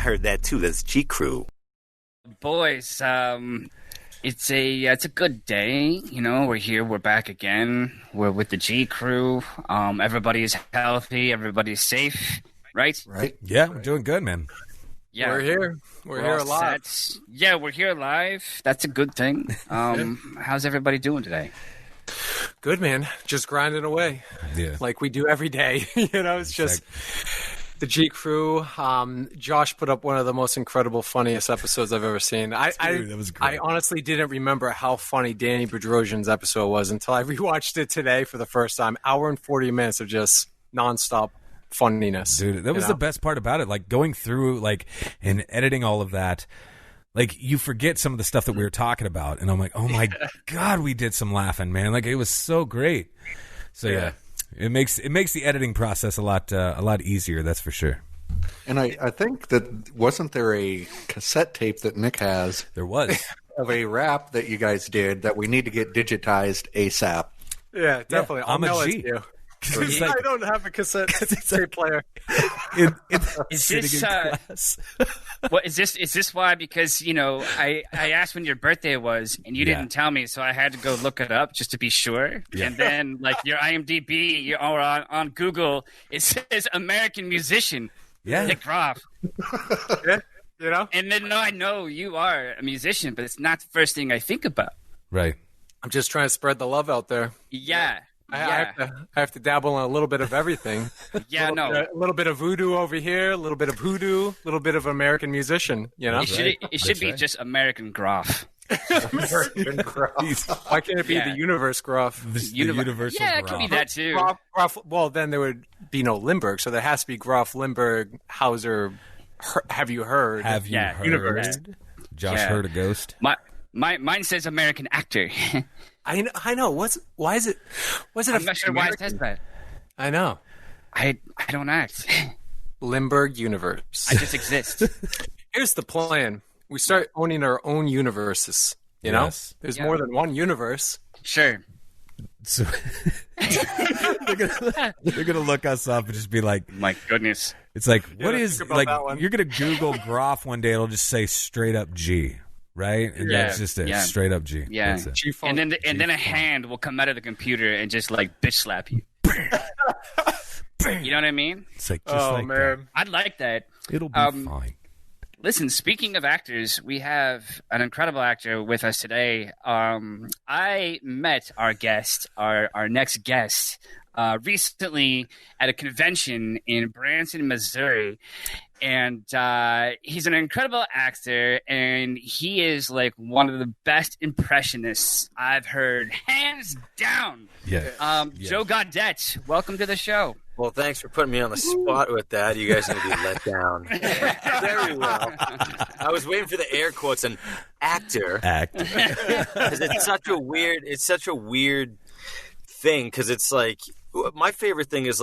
heard that too. That's G Crew. Boys, it's a good day. You know, we're back again. We're with the G Crew. Everybody's healthy. Everybody's safe. Right? Right. Yeah, we're doing good, man. Yeah, We're here. We're here all live. set. Yeah, we're here live. That's a good thing. How's everybody doing today? Good, man. Just grinding away Yeah. like we do every day. It's just the G Crew. Josh put up one of the most incredible, funniest episodes I've ever seen. Dude, that was great. I honestly didn't remember how funny Danny Bedrosian's episode was until I rewatched it today for the first time. Hour and 40 minutes of just nonstop funniness. Dude, that was the best part about it. Like going through and editing all of that. Like you forget some of the stuff that we were talking about, and I'm like, oh my God, we did some laughing, man. Like it was so great. So yeah. It makes the editing process a lot easier, that's for sure. And I think that wasn't there a cassette tape that Nick has There was. of a rap that you guys did that we need to get digitized ASAP. Yeah, definitely. I'm a I'll mail it G. to you. It's like- I don't have a cassette tape player. Is sitting this in class. what is this? Is this why? Because I asked when your birthday was, and you didn't tell me, so I had to go look it up just to be sure. Yeah. And then your IMDb, or on Google, it says American musician Nick Groff. Yeah, And then I know you are a musician, but it's not the first thing I think about. Right. I'm just trying to spread the love out there. Yeah. I have to dabble in a little bit of everything. Yeah, no. A little bit of voodoo over here, a little bit of hoodoo, a little bit of American musician, It should be just American Groff. American Groff. Why can't it be the universe Groff? The universal Yeah, it could be that too. Groff, well, then there would be no Limburg, so there has to be Groff, Limburg, Hauser. Have you heard? Have you heard? Universe. Josh heard a ghost? Mine says American actor. I know. Why is it? I'm not sure why it says that. I know. I don't act. Limburg universe. I just exist. Here's the plan. We start owning our own universes. You know? There's more than one universe. Sure. So they're gonna look us up and just be like, my goodness. It's like, what Yeah, is think about like? that one. You're gonna Google Groff one day. It'll just say straight up G, right? And that's just it, straight up G. Yeah. That's it. And then a hand will come out of the computer and just bitch slap you. You know what I mean? It's like, just like man. I'd like that. that. It'll be fine. Listen, speaking of actors, we have an incredible actor with us today. I met our next guest, recently at a convention in Branson, Missouri. And he's an incredible actor, and he is one of the best impressionists I've heard, hands down. Yeah. Joe Gaudet, welcome to the show. Well, thanks for putting me on the spot with that. You guys need to be let down. Very well. I was waiting for the air quotes and actor. Because it's such a weird thing, because it's like, my favorite thing is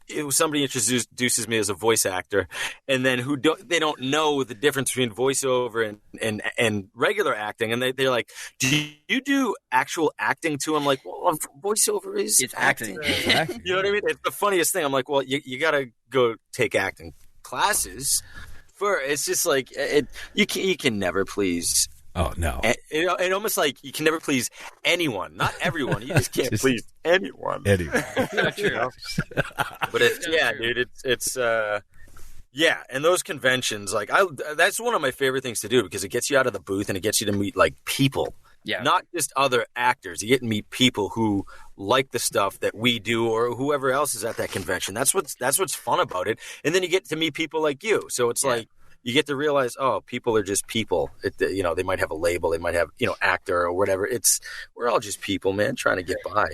if somebody introduces me as a voice actor, and then they don't know the difference between voiceover and regular acting, and they're like, "Do you do actual acting too?" I'm like, "Well, voiceover is acting." You know what I mean? It's the funniest thing. I'm like, "Well, you got to go take acting classes." It's just you can never please. Oh no! It almost like you can never please anyone, not everyone. You just can't please anyone. That's true. But it's and those conventions, that's one of my favorite things to do, because it gets you out of the booth and it gets you to meet people. Yeah. Not just other actors. You get to meet people who like the stuff that we do, or whoever else is at that convention. That's what's fun about it. And then you get to meet people like you. So it's you get to realize, people are just people. They might have a label, they might have, actor or whatever. We're all just people, man, trying to get by.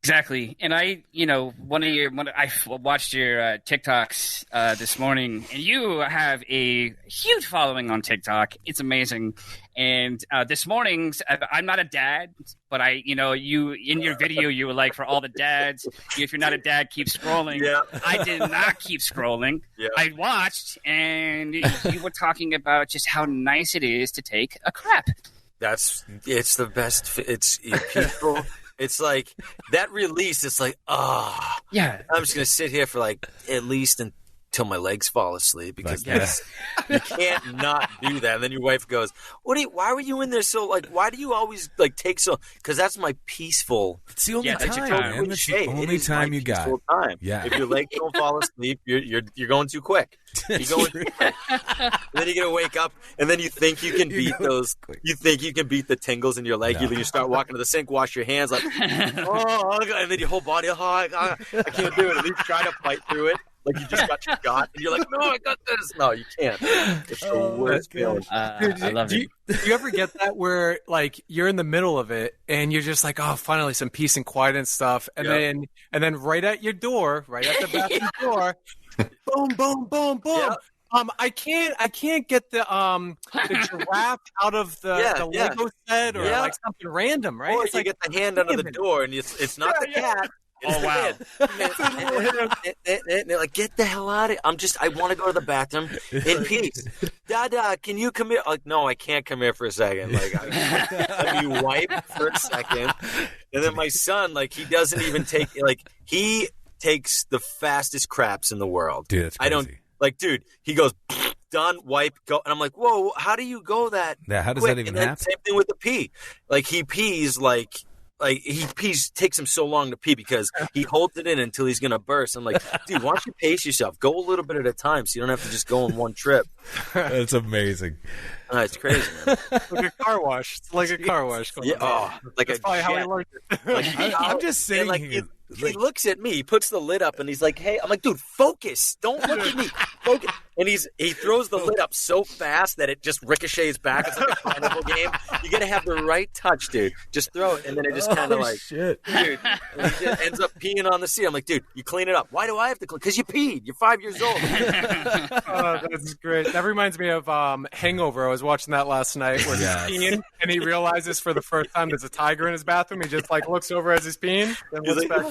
Exactly. And I watched your TikToks this morning, and you have a huge following on TikTok. It's amazing. And this morning's, I'm not a dad, but you in your video, you were like, for all the dads, if you're not a dad, keep scrolling. Yeah. I did not keep scrolling. Yeah. I watched, and you were talking about just how nice it is to take a crap. It's the best. It's people. It's like that release. It's like, yeah. I'm just gonna sit here for at least till my legs fall asleep because Like, you can't not do that. And then your wife goes, why were you in there so, like, why do you always, like, take so, because that's my peaceful. It's the only Yeah, that's time, your man. time. That's the only time you got. Time. Yeah. If your legs don't fall asleep, you're going too quick. You're going too quick. And then you're gonna wake up, and then you think you can beat those. Quick. You think you can beat the tingles in your leg. No. Then you start walking to the sink, wash your hands, like, oh, and then your whole body, I can't do it. And you try to fight through it, like you just got your shot, and you're like, no, I got this. No, you can't. It's the worst feeling. I love it. Do you ever get that where like you're in the middle of it and you're just like, oh, finally some peace and quiet and stuff, and then right at your door, right at the bathroom door, boom, boom, boom, boom. Yeah. I can't get the giraffe out of the Lego set or like something random, right? Or It's you like, get the hand under the door, and it's not the cat. Oh, wow. And they're like, get the hell out of here. I want to go to the bathroom in peace. Dada, can you come here? Like, no, I can't come here for a second. Like, let me wipe for a second. And then my son, like, he doesn't even take, like, he takes the fastest craps in the world. Dude, that's crazy. I don't, like, dude, he goes, done, wipe, go. And I'm like, whoa, how do you go that Yeah, how does quick? that even And then happen? same thing with the pee. Like, he pees he pees, takes him so long to pee because he holds it in until he's going to burst. I'm like, dude, why don't you pace yourself? Go a little bit at a time so you don't have to just go in one trip. That's amazing. It's crazy, man. like a car wash. It's like a car wash. Yeah, like That's a probably how he jet. learned it. Like, I'm just sitting like, here. He looks at me. He puts the lid up, and he's like, "Hey," I'm like, "Dude, focus! Don't look at me. Focus!" And he throws the lid up so fast that it just ricochets back. It's like a pineapple game. You gotta have the right touch, dude. Just throw it, and then it just kind of like, shit. dude, and he just ends up peeing on the seat. I'm like, dude, you clean it up. Why do I have to clean? Because you peed. You're 5 years old. Oh, that's great. That reminds me of Hangover. I was watching that last night where he's peeing and he realizes for the first time there's a tiger in his bathroom. He just like looks over as he's peeing. Then looks back.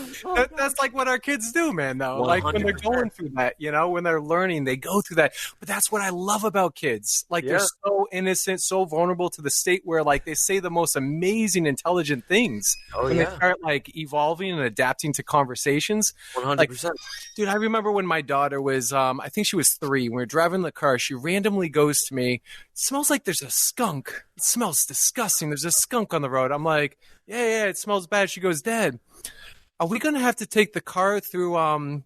That's like what our kids do, man, though. 100%. Like when they're going through that, when they're learning, they go through that. But that's what I love about kids. Like they're so innocent, so vulnerable to the state where like they say the most amazing, intelligent things. When they start like evolving and adapting to conversations. 100%. Dude, I remember when my daughter was, I think she was 3. When we were driving in the car, she randomly goes to me, "It smells like there's a skunk. It smells disgusting. There's a skunk on the road." I'm like, yeah, it smells bad. She goes, "Dad, are we going to have to take the car through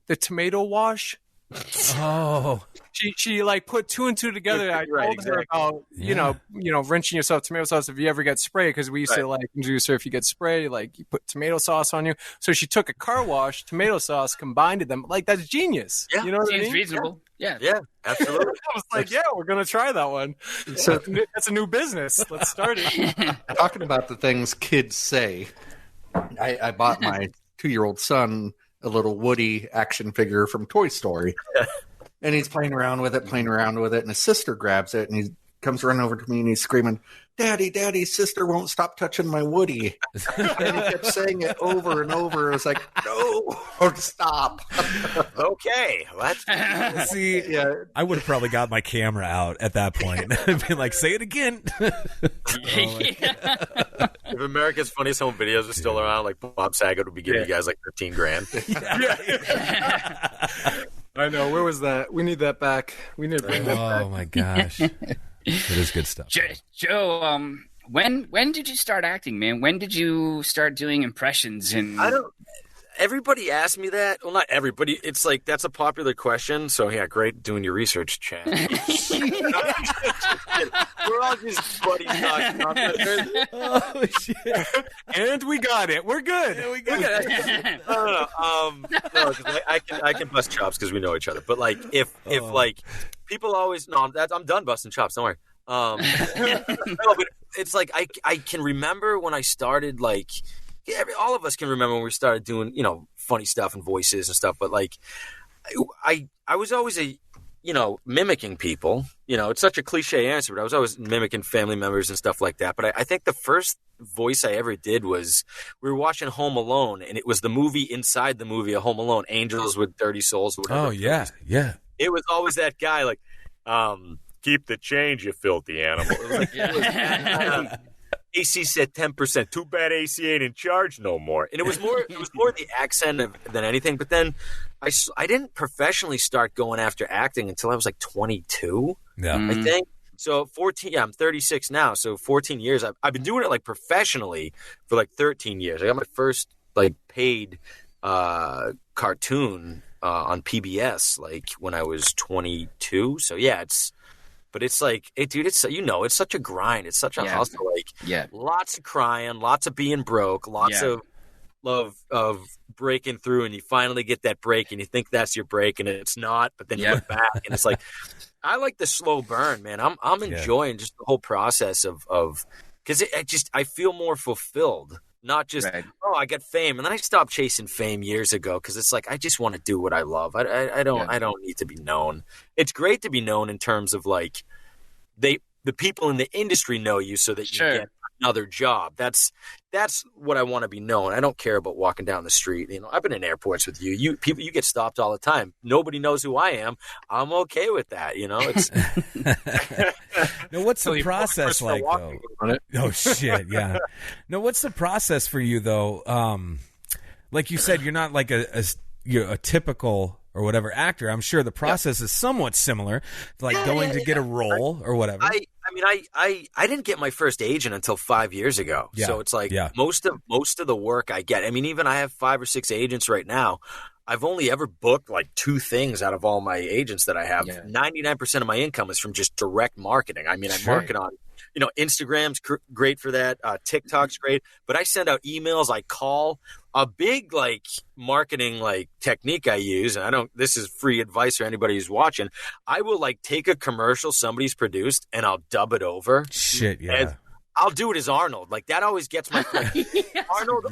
the tomato wash?" Oh, She like put 2 and 2 together. I told her about rinsing yourself tomato sauce if you ever get spray, because we used to like introduce her if you get spray, like you put tomato sauce on you. So she took a car wash, tomato sauce, combined them. Like that's genius. Yeah. You know what I Seems mean? reasonable. Yeah. Absolutely. I was like, yeah, we're gonna try that one. So that's a new business. Let's start it. Talking about the things kids say, I bought my 2-year-old son a little Woody action figure from Toy Story. And he's playing around with it, and his sister grabs it, and he comes running over to me, and he's screaming, Daddy, sister won't stop touching my Woody. And he kept saying it over and over. I was like, no, stop. Okay. Let's see, I would have probably got my camera out at that point and been like, say it again. If America's Funniest Home Videos are still around, like Bob Saget would be giving you guys like $15,000. I know. Where was that? We need that back. We need to bring that back. Oh my gosh, it is good stuff. Joe, when did you start acting, man? When did you start doing impressions? And I don't. Everybody asks me that. Well, not everybody. It's like that's a popular question. So yeah, great doing your research, Chad. We're all just buddies talking. Oh shit! And we got it. We're good. No, 'cause I can bust chops because we know each other. But like, if like people always I'm done busting chops. Don't worry. No, but it's like I can remember when I started like. All of us can remember when we started doing, funny stuff and voices and stuff. But like, I was always mimicking people. It's such a cliche answer, but I was always mimicking family members and stuff like that. But I think the first voice I ever did was we were watching Home Alone, and it was the movie inside the movie of Home Alone, Angels with Dirty Souls. Or whatever. Oh yeah. It was always that guy like, keep the change, you filthy animal. It was like, AC said 10%. Too bad AC ain't in charge no more. And it was more the accent than anything. But then I didn't professionally start going after acting until I was like 22. Yeah. I think. So 14, I'm 36 now. So 14 years. I've been doing it like professionally for like 13 years. I got my first like paid cartoon on PBS like when I was 22. So yeah, it's like, dude, it's such a grind. It's such a hustle. Like, lots of crying, lots of being broke, lots of love of breaking through, and you finally get that break, and you think that's your break, and it's not. But then you look back, and it's like, I like the slow burn, man. I'm enjoying just the whole process of because I feel more fulfilled. Not just I get fame, and then I stopped chasing fame years ago because it's like I just want to do what I love. I don't need to be known. It's great to be known in terms of like the people in the industry know you so that you get another job. That's what I want to be known. I don't care about walking down the street. You know, I've been in airports with you. You get stopped all the time. Nobody knows who I am. I'm okay with that. You know, it's. Now, what's the process like, though? Oh shit! Yeah. No, what's the process for you though? Like you said, you're not like a typical or whatever actor. I'm sure the process is somewhat similar, to like going to get a role or whatever. I didn't get my first agent until 5 years ago. Yeah. So it's like most of the work I get. I mean, even I have 5 or 6 agents right now. I've only ever booked like 2 things out of all my agents that I have. 99% of my income is from just direct marketing. I mean, I market on, Instagram's great for that. TikTok's great, but I send out emails. I call. A big like marketing like technique I use, and this is free advice for anybody who's watching. I will like take a commercial somebody's produced and I'll dub it over. Shit, yeah. I'll do it as Arnold. Like that always gets my foot. Arnold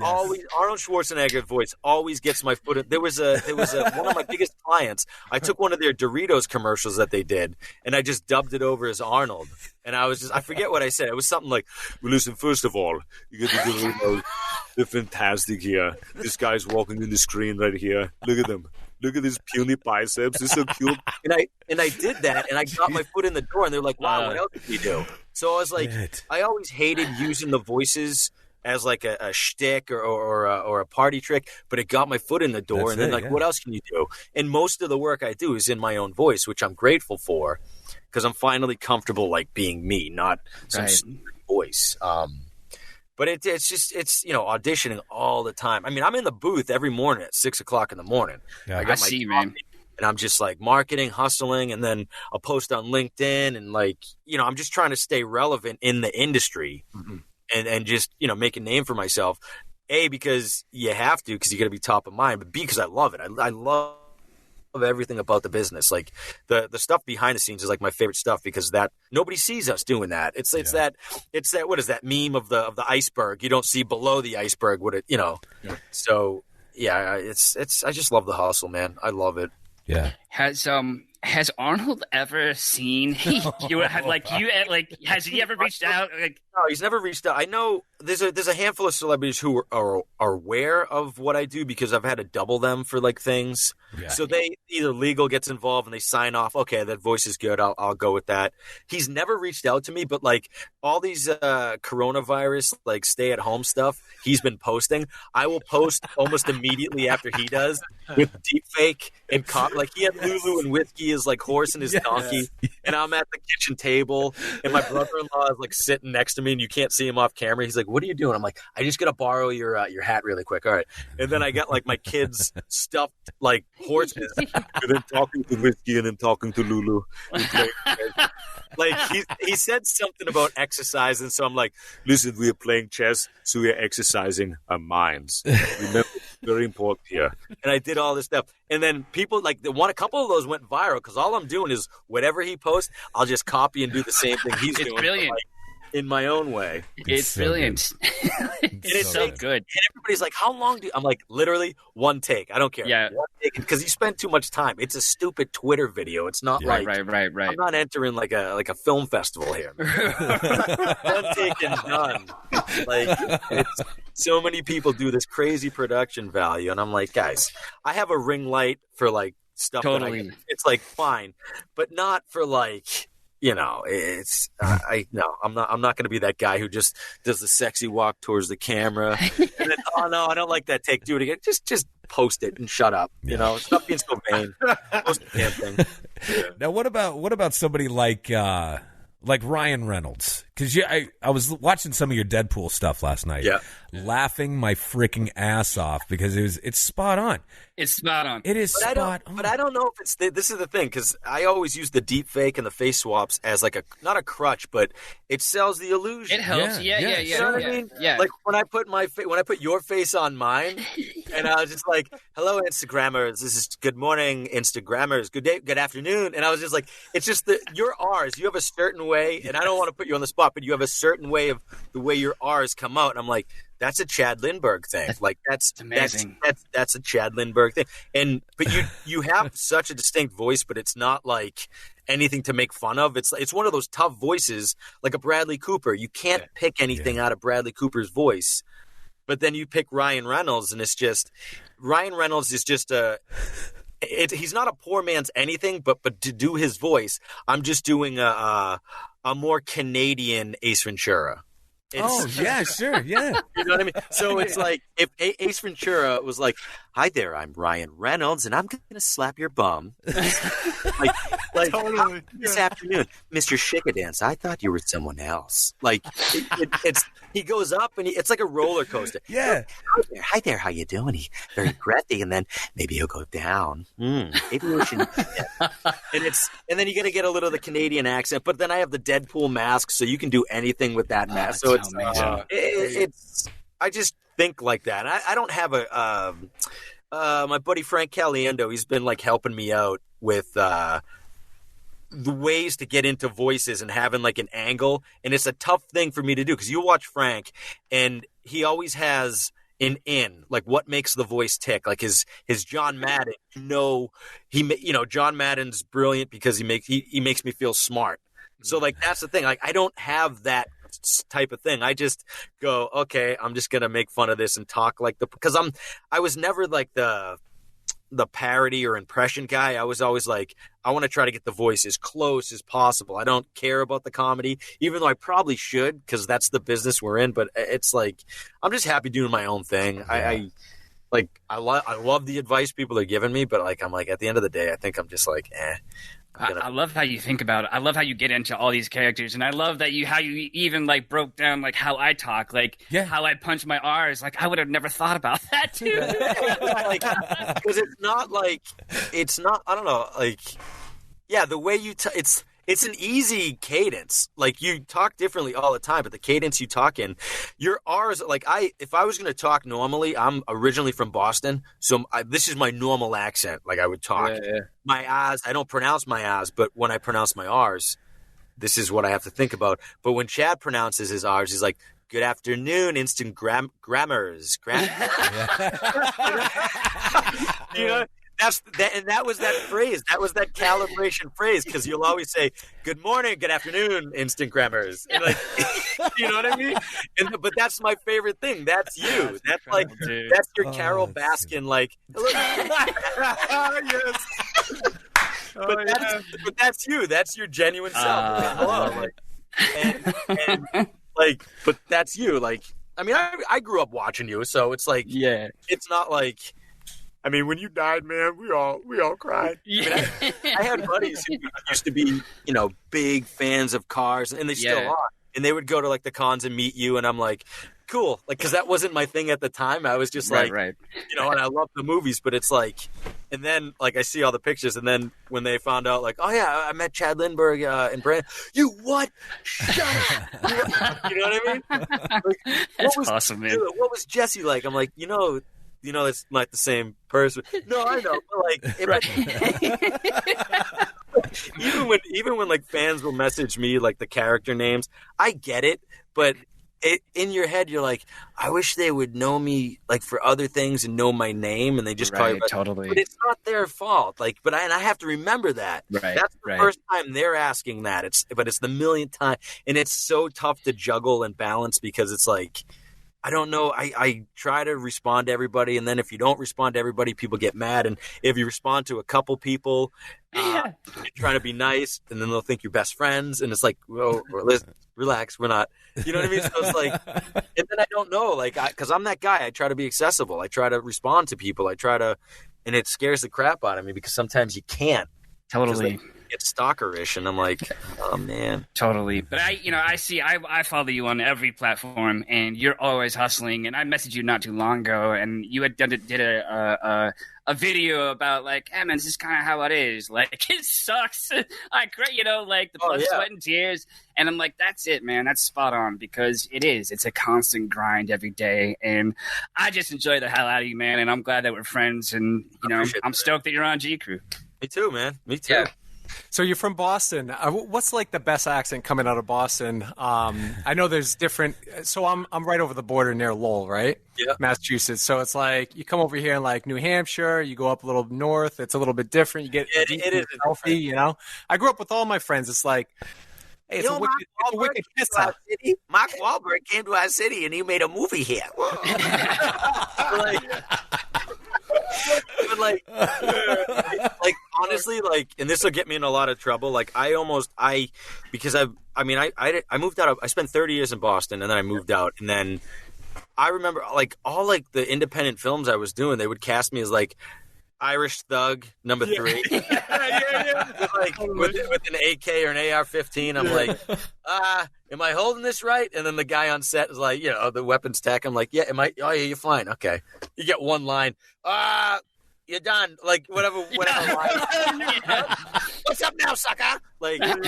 Schwarzenegger voice always gets my foot in. There was one of my biggest clients. I took one of their Doritos commercials that they did and I just dubbed it over as Arnold. And I forget what I said. It was something like, well, listen, first of all, you get the Doritos. They're fantastic here. This guy's walking in the screen right here. Look at them. Look at his puny biceps. They're so cute. And I did that, and I got my foot in the door, and they're like, wow, what else did you do? So I was like, I always hated using the voices as like a shtick or a party trick, but it got my foot in the door. And then what else can you do? And most of the work I do is in my own voice, which I'm grateful for because I'm finally comfortable like being me, not some stupid voice. But it's auditioning all the time. I mean, I'm in the booth every morning at 6:00 in the morning. Yeah, I see, man. And I'm just like marketing, hustling, and then I'll post on LinkedIn and like, I'm just trying to stay relevant in the industry and just, make a name for myself. A, because you have to, because you got to be top of mind, but B, because I love it. I love everything about the business. Like the stuff behind the scenes is like my favorite stuff because that nobody sees us doing that. It's that what is that meme of the iceberg? You don't see below the iceberg what it So it's I just love the hustle, man. I love it. Yeah. Has Arnold ever seen you? Has he ever reached out? Like, no, he's never reached out. I know there's a handful of celebrities who are aware of what I do because I've had to double them for like things. Yeah. So they either legal gets involved and they sign off. Okay, that voice is good. I'll go with that. He's never reached out to me, but like all these coronavirus like stay at home stuff he's been posting, I will post almost immediately after he does with deep fake and like he had Lulu and whiskey is like horse and his donkey, and I'm at the kitchen table, and my brother-in-law is like sitting next to me, and you can't see him off camera. He's like, "What are you doing?" I'm like, "I just gotta borrow your hat really quick." All right, and then I got like my kids stuffed like horses, and then talking to whiskey, and then talking to Lulu. Like he said something about exercise, and so I'm like, "Listen, we are playing chess, so we are exercising our minds. Remember, very important here." And I did all this stuff, and then people like a couple of those went viral because all I'm doing is whatever he posts, I'll just copy and do the same thing he's doing. Brilliant. In my own way. It's so brilliant. It's so good. And everybody's like, how long I'm like, literally one take. I don't care. Yeah. One take, because you spend too muit's time. It's a stupid Twitter video. It's not right. I'm not entering like a film festival here. One take and done. Like so many people do this crazy production value, and I'm like, guys, I have a ring light for like stuff. Totally. It's like fine, but not for like you know, it's I'm not going to be that guy who just does the sexy walk towards the camera. And then, oh no, I don't like that take. Do it again. Just post it and shut up. You know, stop being so vain. Post the damn thing. Yeah. Now, what about somebody like Ryan Reynolds? Because I was watching some of your Deadpool stuff last night. Yeah. Laughing my freaking ass off because it's spot on. It's spot on. It is spot on. But I don't know if it's this is the thing, because I always use the deep fake and the face swaps as like not a crutch, but it sells the illusion. It helps. Yeah. You know what I mean? Yeah. Like when I put your face on mine, and I was just like, "Hello, Instagrammers. This is good morning, Instagrammers. Good day, good afternoon." And I was just like, "It's just your R's. You have a certain way, and I don't want to put you on the spot, but you have a certain way of the way your R's come out." And I'm like, that's a Chad Lindbergh thing. Like that's amazing. That's a Chad Lindbergh thing. But you have such a distinct voice, but it's not like anything to make fun of. It's one of those tough voices, like a Bradley Cooper. You can't pick anything out of Bradley Cooper's voice. But then you pick Ryan Reynolds, and it's just Ryan Reynolds is just he's not a poor man's anything, but to do his voice, I'm just doing a more Canadian Ace Ventura. Yeah, sure, yeah. You know what I mean? So it's like if Ace Ventura was like, "Hi there, I'm Ryan Reynolds, and I'm going to slap your bum." like Totally. This afternoon, Mr. Shikadance, I thought you were someone else. Like it's he goes up and it's like a roller coaster. Yeah. Hi there, how you doing? He's very breathy, and then maybe he'll go down. Maybe we should. And then you got to get a little of the Canadian accent, but then I have the Deadpool mask, so you can do anything with that mask. So it's I just think like that. I don't have my buddy Frank Caliendo. He's been like helping me out with the ways to get into voices and having like an angle, and it's a tough thing for me to do because you watch Frank and he always has an in, like what makes the voice tick, like his John Madden. John Madden's brilliant because he makes me feel smart. So like that's the thing. Like I don't have that type of thing. I just go, okay, I'm just gonna make fun of this and talk like because I was never like the parody or impression guy. I was always like, I want to try to get the voice as close as possible. I don't care about the comedy, even though I probably should because that's the business we're in. But it's like I'm just happy doing my own thing. I love the advice people are giving me, but like I'm like at the end of the day, I think I'm just like, I love how you think about it. I love how you get into all these characters, and I love that how you even like broke down like how I talk, like how I punch my R's. Like I would have never thought about that too. Because it's not. I don't know. Like, yeah, the way you it's an easy cadence. Like you talk differently all the time, but the cadence you talk in, your R's. Like if I was going to talk normally, I'm originally from Boston, so this is my normal accent. Like I would talk. Yeah. My R's, I don't pronounce my R's, but when I pronounce my R's, this is what I have to think about. But when Chad pronounces his R's, he's like, "Good afternoon, instant grammars." You know, that was that phrase. That was that calibration phrase because you'll always say, "Good morning, good afternoon, instant grammars." And like, you know what I mean? But that's my favorite thing. That's you. That's like that's your Carol Baskin. Like, yes. But that's you. That's your genuine self. Hello. But that's you. Like, I mean, I grew up watching you, so it's like, it's not like. I mean, when you died, man, we all cried. Yeah. I mean, I had buddies who used to be, big fans of cars, and they still are. And they would go to like the cons and meet you, and I'm like, cool, like because that wasn't my thing at the time. I was just right. And I love the movies, but it's like, and then like I see all the pictures, and then when they found out, like, oh yeah, I met Chad Lindbergh in Brand. You what? Shut up! You know what I mean? Like, That's awesome, man. What was Jesse like? I'm like, it's not the same person. No, I know, but like, even when like fans will message me like the character names, I get it, but in your head you're like, I wish they would know me like for other things and know my name, and they just call you. Totally. But it's not their fault. Like, but I have to remember that. Right. That's the first time they're asking that. But it's the millionth time, and it's so tough to juggle and balance because it's like. I don't know. I try to respond to everybody, and then if you don't respond to everybody, people get mad. And if you respond to a couple people, you're trying to be nice, and then they'll think you're best friends, and it's like, well, listen, relax, we're not. You know what I mean? So it's like, and then I don't know, like, because I'm that guy. I try to be accessible. I try to respond to people. I try to, and it scares the crap out of me because sometimes you can't. Totally. It's stalkerish, and I'm like, oh man, totally. But I follow you on every platform, and you're always hustling. And I messaged you not too long ago, and you had did a video about like, hey man, this is kind of how it is. Like, it sucks. Like, like the blood, sweat, and tears. And I'm like, that's it, man. That's spot on because it is. It's a constant grind every day, and I just enjoy the hell out of you, man. And I'm glad that we're friends, and I'm stoked that you're on G Crew. Me too, man. Me too. Yeah. So you're from Boston. What's like the best accent coming out of Boston? I know there's different. So I'm right over the border near Lowell, right? Yeah. Massachusetts. So it's like you come over here in like New Hampshire. You go up a little north. It's a little bit different. You get it is healthy. I grew up with all my friends. It's like, hey, it's a wicked kiss out. Mark Wahlberg came to our city and he made a movie here. like honestly, like, and this will get me in a lot of trouble. Like, I moved out. I spent 30 years in Boston, and then I moved out, and then I remember like all like the independent films I was doing, they would cast me as like Irish thug number 3. With an AK or an AR-15. I'm like, am I holding this right? And then the guy on set is like, the weapons tech. I'm like, yeah, am I? Oh yeah, you're fine. Okay, you get one line. You're done. Like whatever line. What's up now, sucker? Like, I'm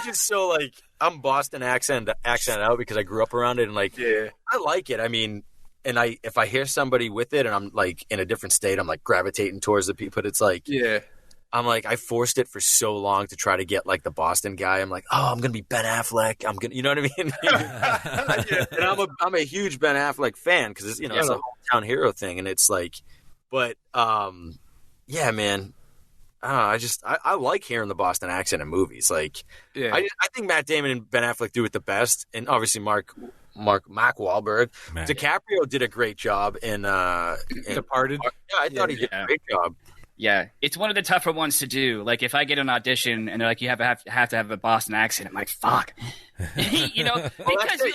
just so like, I'm Boston accent out because I grew up around it, and like, I like it. I mean, and if I hear somebody with it and I'm like in a different state, I'm like gravitating towards the people. But it's like, I'm like, I forced it for so long to try to get like the Boston guy. I'm like, I'm gonna be Ben Affleck. I'm gonna, you know what I mean? And I'm a huge Ben Affleck fan because it's it's a hometown hero thing, and it's like, but yeah, man. I don't know, I like hearing the Boston accent in movies. Like, I think Matt Damon and Ben Affleck do it the best, and obviously Mark Wahlberg. DiCaprio did a great job in Departed. Yeah, I thought he did a great job. Yeah, it's one of the tougher ones to do. Like, if I get an audition and they're like, you have to have a Boston accent, I'm like, fuck. Because you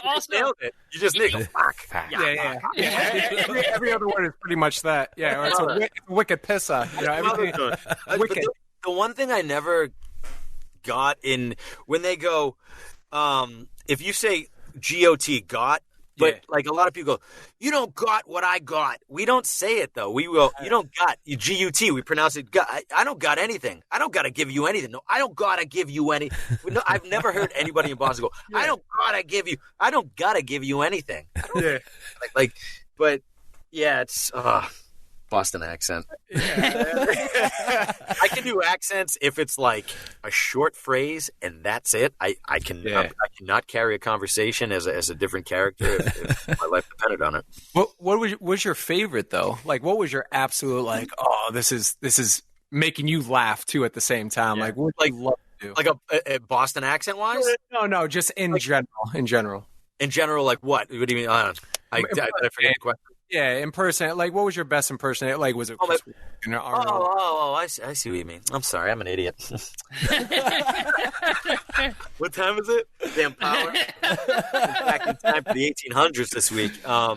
also nailed it. You just nailed it. Fuck. Yeah. Every other word is pretty much that. Yeah, or it's a wicked pisser. Wicked. The one thing I never got in when they go, if you say GOT, got. But like a lot of people go, you don't got what I got. We don't say it though. We will. You don't got GUT. We pronounce it. Got. I don't got anything. I don't gotta give you anything. No, I don't gotta give you any. No, I've never heard anybody in Boston go, I don't gotta give you. I don't gotta give you anything. But yeah, it's Boston accent. I can do accents if it's like a short phrase and that's it. I cannot carry a conversation as a different character if my life depended on it. What was your favorite though? Like, what was your absolute like? Oh, this is making you laugh too at the same time. Like, what would you love to do? Like a Boston accent wise? No, just in general. In general, like what? What do you mean? I forget the question. Yeah, impersonate. Like, what was your best impersonate? Like, was it? I see what you mean. I'm sorry, I'm an idiot. What time is it? Damn power. Back in time for the 1800s this week. I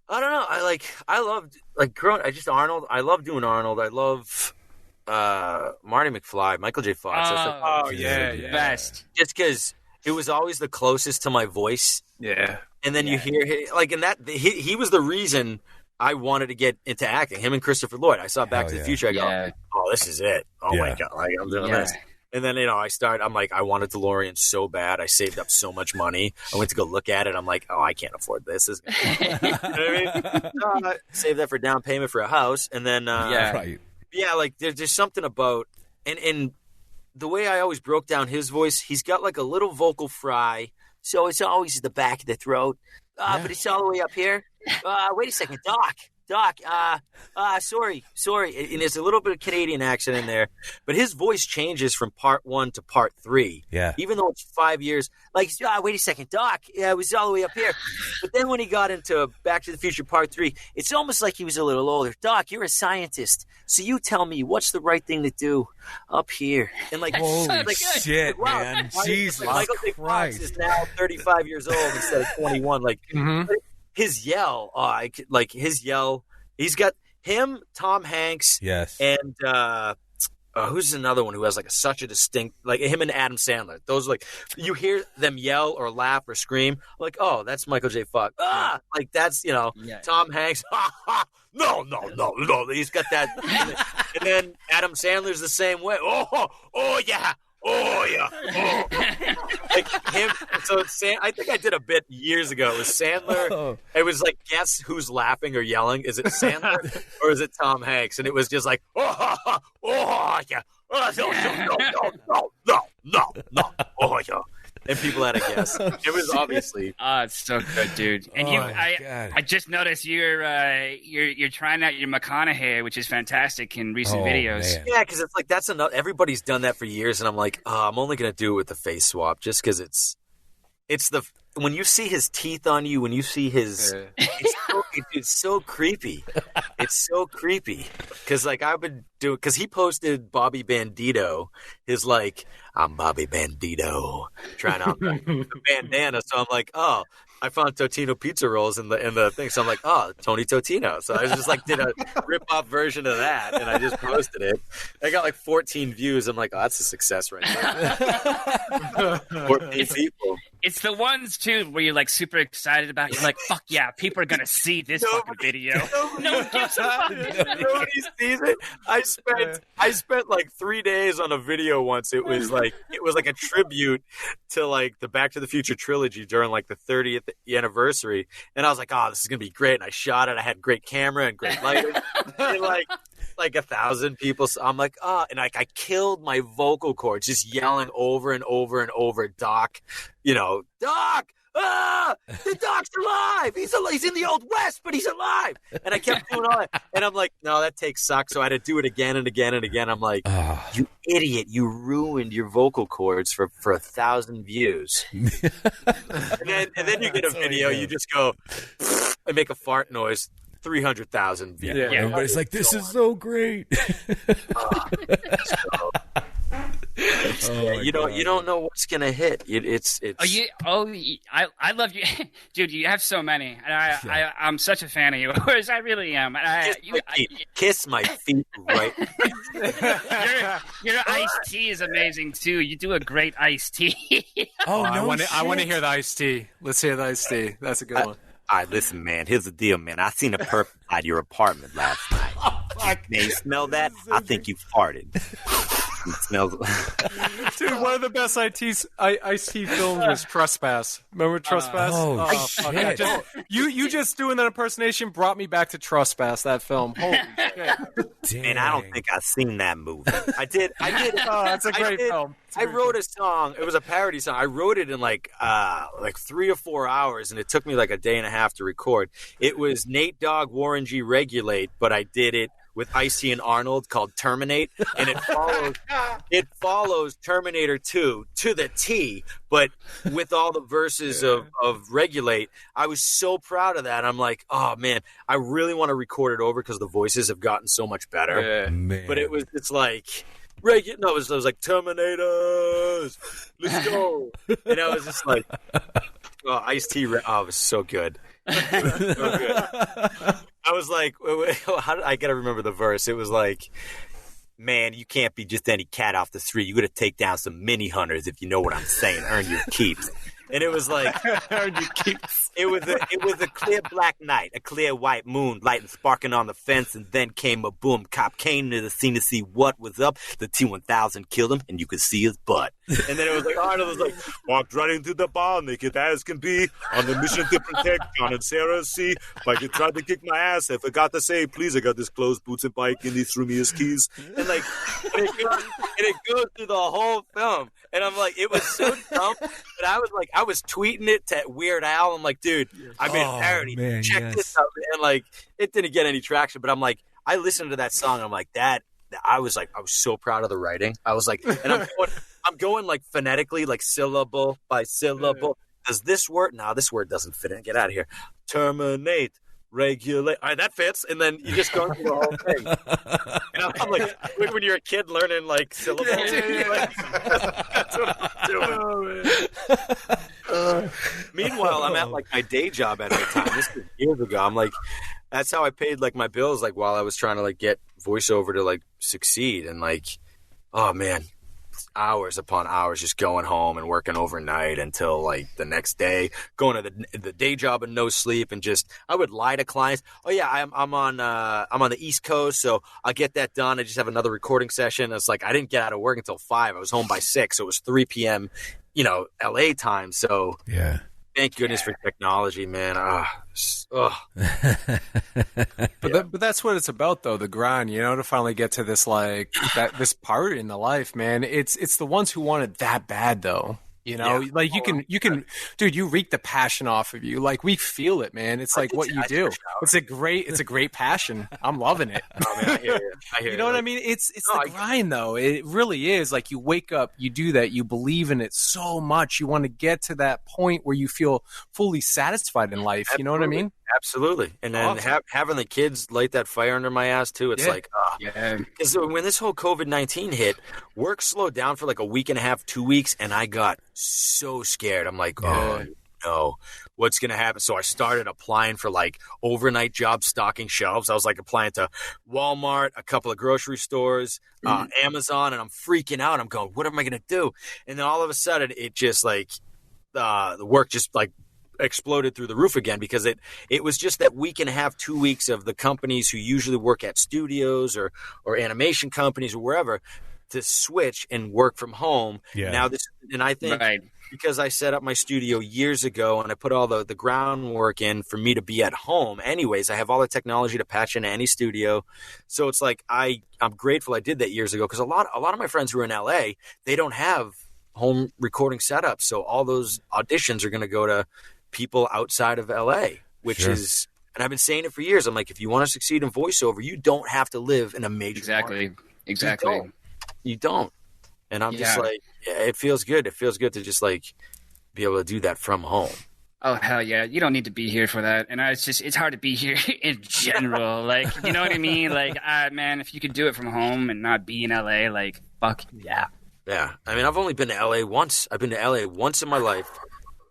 don't know. I loved growing. Arnold. I love doing Arnold. I love Marty McFly, Michael J. Fox. Best. Just because it was always the closest to my voice. Yeah. And then you hear he was the reason I wanted to get into acting. Him and Christopher Lloyd. I saw Back to the Future. I go, oh, this is it. Oh my god, I'm doing this. And then I'm like, I wanted DeLorean so bad. I saved up so much money. I went to go look at it. I'm like, oh, I can't afford this. You know what I mean? Save that for down payment for a house, and then like there's something about and the way I always broke down his voice. He's got like a little vocal fry. So it's always the back of the throat. But it's all the way up here. Wait a second, Doc. Doc, sorry. And there's a little bit of Canadian accent in there, but his voice changes from part 1 to part 3. Yeah. Even though it's 5 years. Like, wait a second, Doc. Yeah, it was all the way up here. But then when he got into Back to the Future Part 3, it's almost like he was a little older. Doc, you're a scientist, so you tell me what's the right thing to do up here. And like, holy shit, wow, man. Jesus Michael J. Fox Christ. is now 35 years old instead of 21. Like, his yell, he's got him, Tom Hanks, yes, and who's another one who has like such a distinct, like him and Adam Sandler. Those like, you hear them yell or laugh or scream, like, oh, that's Michael J. Fox. Like that's, Tom Hanks. No. He's got that. And then Adam Sandler's the same way. Oh yeah. Like him. So I think I did a bit years ago. It was Sandler. It was like, guess who's laughing or yelling? Is it Sandler or is it Tom Hanks? And it was just like, yeah. No. Oh yeah. And people had a guess. It was obviously. It's so good, dude. And I just noticed you're trying out your McConaughey, which is fantastic in recent videos. Man. Yeah, because it's like that's enough. Everybody's done that for years, and I'm like, I'm only gonna do it with the face swap, just because it's the when you see his teeth on you, when you see his, it's so creepy. It's so creepy because like I would do because he posted Bobby Bandito, his like I'm Bobby Bandito trying out the bandana. So I'm like, oh, I found Totino pizza rolls in the thing. So I'm like, oh, Tony Totino. So I just like did a rip off version of that, and I just posted it. I got like 14 views. I'm like, oh, that's a success right there. 14 people. It's the ones too where you're like super excited about. You're like, fuck yeah, people are gonna see this fucking video. No one gives a fuck. Nobody sees it. I spent like 3 days on a video once. It was like a tribute to like the Back to the Future trilogy during like the 30th anniversary, and I was like, oh, this is gonna be great. And I shot it. I had great camera and great lighting. And like 1,000 people. So I'm like, and like I killed my vocal cords just yelling over and over and over, Doc, Doc, the Doc's alive. He's in the Old West, but he's alive. And I kept doing all that. And I'm like, no, that take sucks. So I had to do it again and again and again. I'm like, you idiot, you ruined your vocal cords for 1,000 views. and then you get a video, you just go and make a fart noise. 300,000 views. Yeah. Everybody's like, this is so great. You don't know what's gonna hit. I love you, dude. You have so many, and I'm such a fan of yours. I really am. Kiss my feet right. Your iced tea is amazing too. You do a great iced tea. I want to hear the iced tea. Let's hear the iced tea. That's a good one. All right, listen, man. Here's the deal, man. I seen a perp at your apartment last night. Man, you smell that? I think you farted. It smells. Dude, one of the best iced tea films was Trespass. Remember Trespass? Shit. You just doing that impersonation brought me back to Trespass, that film. Holy shit. Man, I don't think I've seen that movie. I did. Oh, it's a great film. I wrote a song. It was a parody song. I wrote it in like 3 or 4 hours, and it took me like a day and a half to record. It was Nate Dogg, Warren G. Regulate, but I did it with Icy and Arnold called Terminate, and it follows Terminator 2 to the T, but with all the verses of Regulate. I was so proud of that. I'm like, oh man, I really want to record it over because the voices have gotten so much better. Yeah, man. But it was like it was like Terminators, let's go. And I was just like, Ice-T, it was so good. So good. I was like, I gotta remember the verse. It was like, man, you can't be just any cat off the street. You gotta take down some mini hunters, if you know what I'm saying. Earn your keeps. And it was like, it was a clear black night, a clear white moon, light and sparking on the fence, and then came a boom. Cop came to the scene to see what was up. The T-1000 killed him, and you could see his butt. And then it was like, Arnold was like, walked right into the bar, naked as can be, on the mission to protect John and Sarah C. Like, he tried to kick my ass. I forgot to say, please, I got this clothes, boots, and bike, and he threw me his keys. And like, and it goes through the whole film. And I'm like, it was so dumb. But I was tweeting it to Weird Al. I'm like, dude, I made a parody. Man, Check this out. And like, it didn't get any traction. But I'm like, I listened to that song. I'm like, I was so proud of the writing. I was like, and I'm going like phonetically, like syllable by syllable. Does this word? No, this word doesn't fit in. Get out of here. Terminate. Regulate. All right, that fits. And then you just go through the whole thing. And I'm like, when you're a kid learning like syllables. That's what I'm doing. Meanwhile, I'm at like my day job at the time. This was years ago. I'm like, that's how I paid like my bills, like while I was trying to like get voiceover to like succeed. And like, oh man, hours upon hours just going home and working overnight until like the next day, going to the day job and no sleep, and just I would lie to clients. Oh yeah, I'm on the East Coast, so I'll get that done. I just have another recording session. It's like I didn't get out of work until 5. I was home by 6, so it was 3 p.m. LA time. So yeah. Thank goodness for technology, man. But that's what it's about, though, the grind, to finally get to this, like, this part in the life, man. It's the ones who want it that bad, though. Like you can, dude, you reek the passion off of you. Like we feel it, man. It's like what you do. It's a great passion. I'm loving it. Oh, man, I hear you. You know what I mean? It's the grind, though. It really is. Like you wake up, you do that, you believe in it so much. You want to get to that point where you feel fully satisfied in life. Absolutely. You know what I mean? Absolutely. And then having the kids light that fire under my ass too. It's because when this whole COVID-19 hit, work slowed down for like a week and a half, 2 weeks, and I got so scared. I'm like, oh no, what's going to happen? So I started applying for like overnight jobs stocking shelves. I was like applying to Walmart, a couple of grocery stores, Amazon, and I'm freaking out. I'm going, what am I going to do? And then all of a sudden it just like the work just like exploded through the roof again, because it was just that week and a half, 2 weeks of the companies who usually work at studios or animation companies or wherever to switch and work from home. Now and I think because I set up my studio years ago and I put all the groundwork in for me to be at home anyways, I have all the technology to patch into any studio. So it's like I'm grateful I did that years ago, because a lot of my friends who are in LA, they don't have home recording setups. So all those auditions are going to go to people outside of LA, which is, and I've been saying it for years. I'm like, if you want to succeed in voiceover, you don't have to live in a major market. Exactly. You don't. And I'm just like, it feels good. It feels good to just like be able to do that from home. Oh, hell yeah. You don't need to be here for that. And it's hard to be here in general. Like, you know what I mean? Like, man, if you could do it from home and not be in LA, like, fuck yeah. Yeah. I mean, I've only been to LA once. I've been to LA once in my life.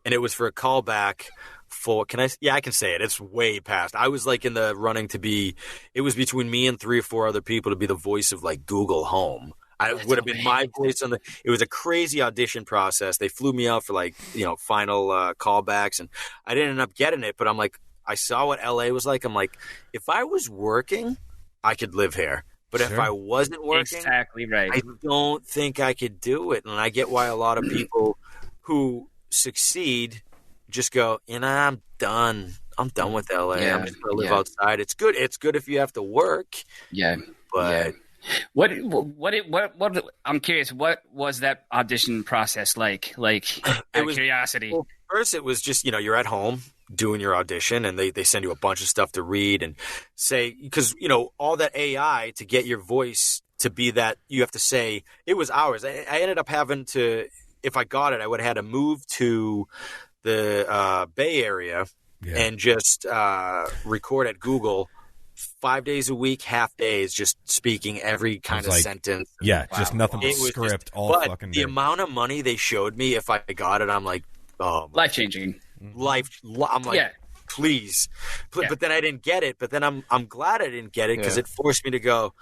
And it was for a callback for, I can say it. It's way past. I was like in the running to be, it was between me and 3 or 4 other people to be the voice of like Google Home. It would have been my voice it was a crazy audition process. They flew me out for like, final callbacks, and I didn't end up getting it, but I'm like, I saw what LA was like. I'm like, if I was working, I could live here. But if I wasn't working, exactly right, I don't think I could do it. And I get why a lot of people who succeed just go, I'm done. I'm done with LA. I'm just gonna live outside. It's good. It's good if you have to work. But what I'm curious, what was that audition process like? Like, out of curiosity. Well, first it was just, you're at home doing your audition, and they send you a bunch of stuff to read and say, because all that AI to get your voice to be that, you have to say, it was hours. I ended up having to, if I got it, I would have had to move to the Bay Area and just record at Google 5 days a week, half days, just speaking every kind of sentence. Yeah, just nothing but script all fucking day. The amount of money they showed me, if I got it, I'm like, oh, life-changing. I'm like, please. But then I didn't get it. But then I'm glad I didn't get it, because it forced me to go,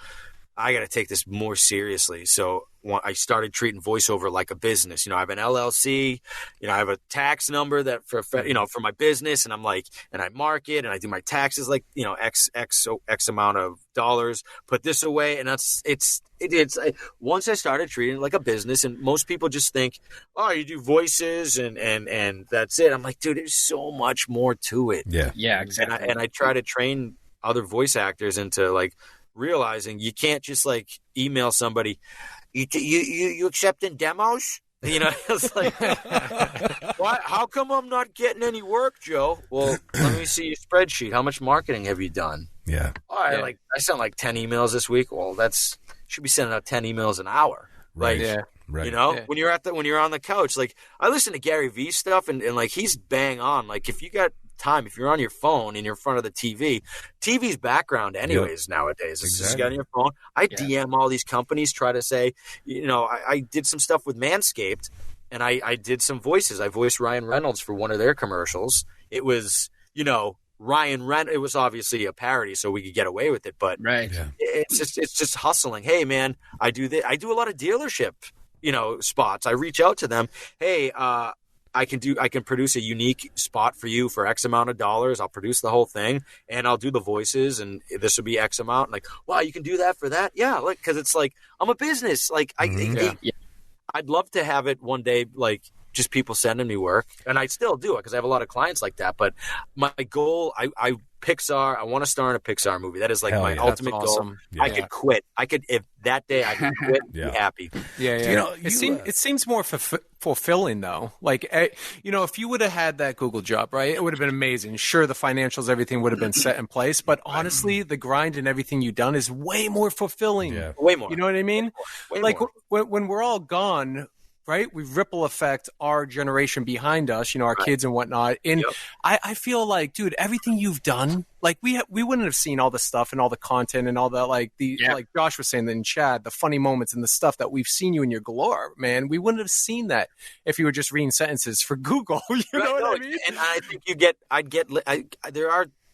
I got to take this more seriously. So I started treating voiceover like a business. I have an LLC, I have a tax number that for my business, and I'm like, and I market and I do my taxes, like, X amount of dollars, put this away. And it's once I started treating it like a business, and most people just think, oh, you do voices and that's it. I'm like, dude, there's so much more to it. Yeah, exactly. And I try to train other voice actors into like realizing you can't just like email somebody, you accepting demos? You know, it's like, why? How come I'm not getting any work, Joe? Well, let me see your spreadsheet. How much marketing have you done? Yeah. All right, I sent like 10 emails this week. Well, should be sending out 10 emails an hour. Right. Like, Right. you know, when you're on the couch, like I listen to Gary Vee stuff and like he's bang on. Like if you got time, if you're on your phone and you're in front of the TV's background anyways nowadays. It's just getting your phone. I DM all these companies, try to say, you know, I did some stuff with Manscaped and I did some voices. I voiced Ryan Reynolds for one of their commercials. It was, you know, it was obviously a parody, so we could get away with it, but it's just hustling. Hey man, I do a lot of dealership, you know, spots. I reach out to them. Hey, I can produce a unique spot for you for X amount of dollars. I'll produce the whole thing and I'll do the voices and this will be X amount. Like, wow, you can do that for that? Yeah. Like, cause it's like, I'm a business. Like I'd love to have it one day, like just people sending me work, and I still do it because I have a lot of clients like that. But my goal, I want to star in a Pixar movie. That is like my ultimate goal. Yeah. I could quit. If that day I could quit, be happy. Yeah. You know, it seems more fulfilling though. Like, you know, if you would have had that Google job, right, it would have been amazing. Sure, the financials, everything would have been set in place, but honestly, the grind and everything you've done is way more fulfilling. Yeah. Way more. You know what I mean? Way like more. When we're all gone, right? We ripple effect our generation behind us, you know, our kids and whatnot. And I feel like, dude, everything you've done, like we wouldn't have seen all the stuff and all the content and all that, like like Josh was saying in chat, the funny moments and the stuff that we've seen you in your glory, man. We wouldn't have seen that if you were just reading sentences for Google. You know what I mean? And I think